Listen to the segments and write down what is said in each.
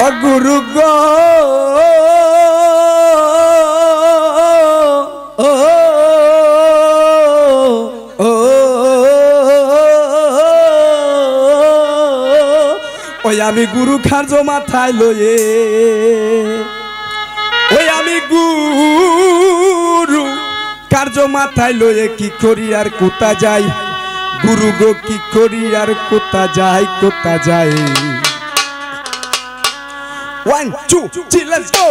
गुरु गो আমি গুরু খার্য মাথায় লয়ে ওই আমি গুরু কার্য মাথায় লয়ে কি করি আর কোথা যাই গুরু গো কি করি আর কোথা যাই 1 2 3 let's go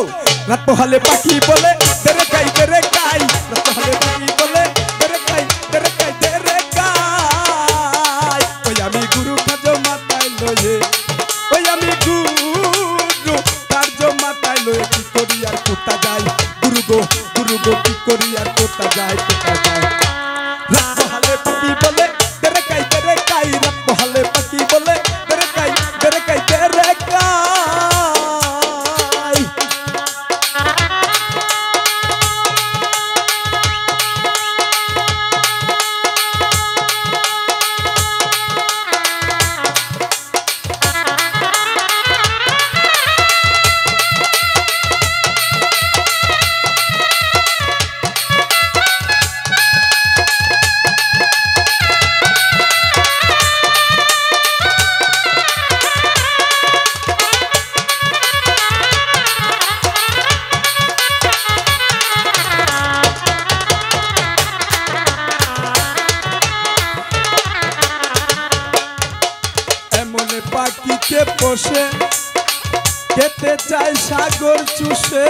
রাত পোহালে পাখি বলে তেরে কাই রাত পোহালে পাখি বলে তেরে কাই ওই আমি গুরু কার্য মাথায় লয়ে ওই আমি গুরু কার্য মাথায় লয়ে কি করি আর কোথা যাই গুরু গো কি করি আর কোথা যাই রাত পোহালে পাখি বলে তেরে কাই রাত পোহালে পাখি বলে তেরে কাই পাখিতে বসে খেতে চাই সাগর চুষে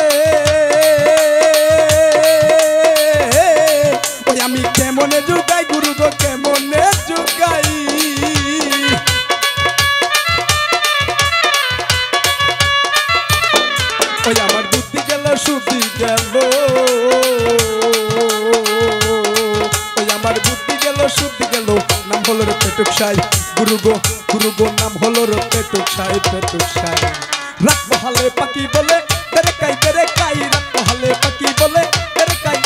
ওই আমি কেমনে জুগাই গুরু গো কেমনে জুগাই ওই আমার বুদ্ধি গেল শুদ্ধি গেল ওই আমার বুদ্ধি গেল শুদ্ধি গেল নাম হলো রে পেটুক সাই গুরু গো নাম হলো রে পেটুক সাই রাত পোহালে পাখি বলে তেরে কাই রাত পোহালে পাখি বলে তেরে কাই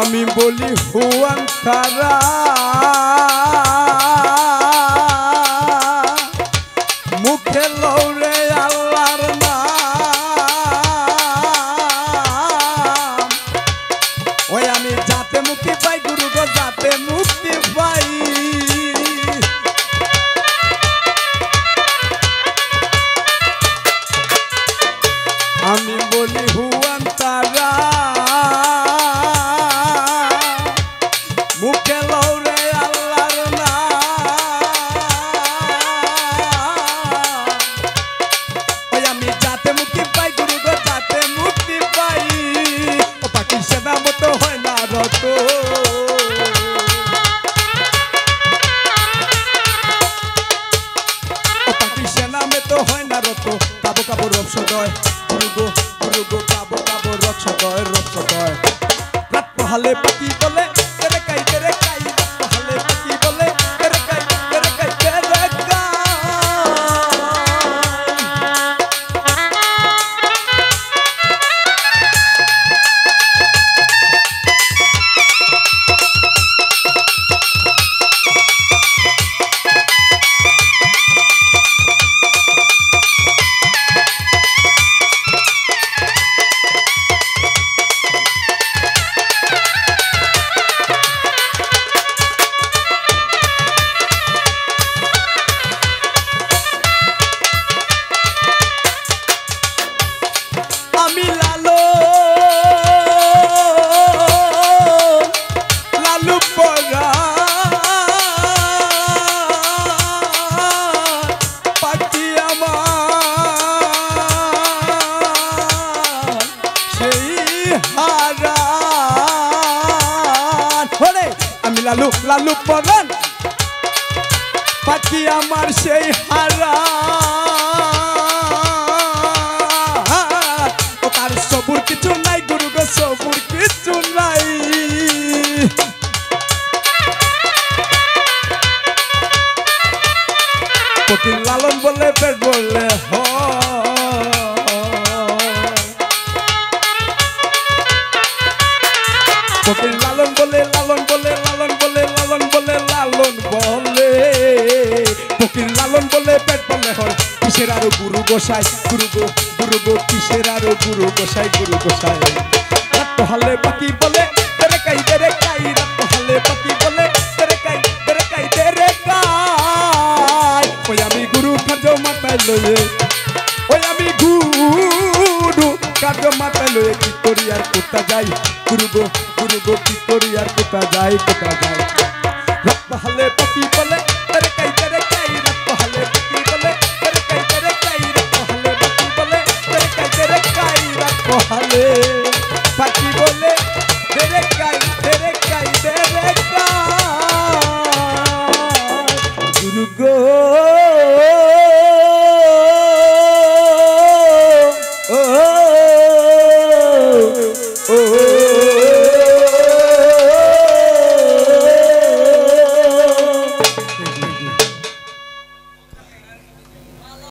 আমি বলি হুয়ান তারা মুখে লৌরে আল্লাহর নাম ওই আমি যাতে মুক্তি পাই গুরু গো যাতে মুক্তি পাই আমি বলি হুয়ান তারা মুখে লৌরে আল্লাহর নাম ওই আমি যাতে মুক্তি পাই গুরু গো যাতে মুক্তি পাই ও পাখি সেনা মতো হয় না রত ও পাখি সেনা মতো হয় না রত কাবো রপসদয় গুরু গো কাবো রপসদয় রাত পোহালে পাখি বলে তেরে কাই রাত পোহালে পাখি বলে তেরে কাই লালু লালু পরাণ পাখি আমার সেই হারা ও তার সবুর কিছু নাই গুরু গো সবুর কিছু নাই ফকির লালন বলে পেট বলে ফকির লালন বলে লালন বলে লালন বলে লালন বলে লালন বলে ফকির লালন বলে পেট বলে হয় কিসের আরো গুরু গোসাই গুরু গো কিসের আরো গুরু গোসাই রাত হালে বাকি বলে তেরে কাই রাত হালে বাকি বলে তেরে কাই ওই আমি গুরু কার্য মাথায় লয়ে ওই আমি গুরু কার্য মাথায় লয়ে কি করি আর কোথা যাই গুরু গো কি করি আর কোথা যাই রাত হালে বাকি বলে তেরে কাই রাত হালে বাকি বলে তেরে কাই রাত হালে বাকি বলে তেরে কাই রাত হালে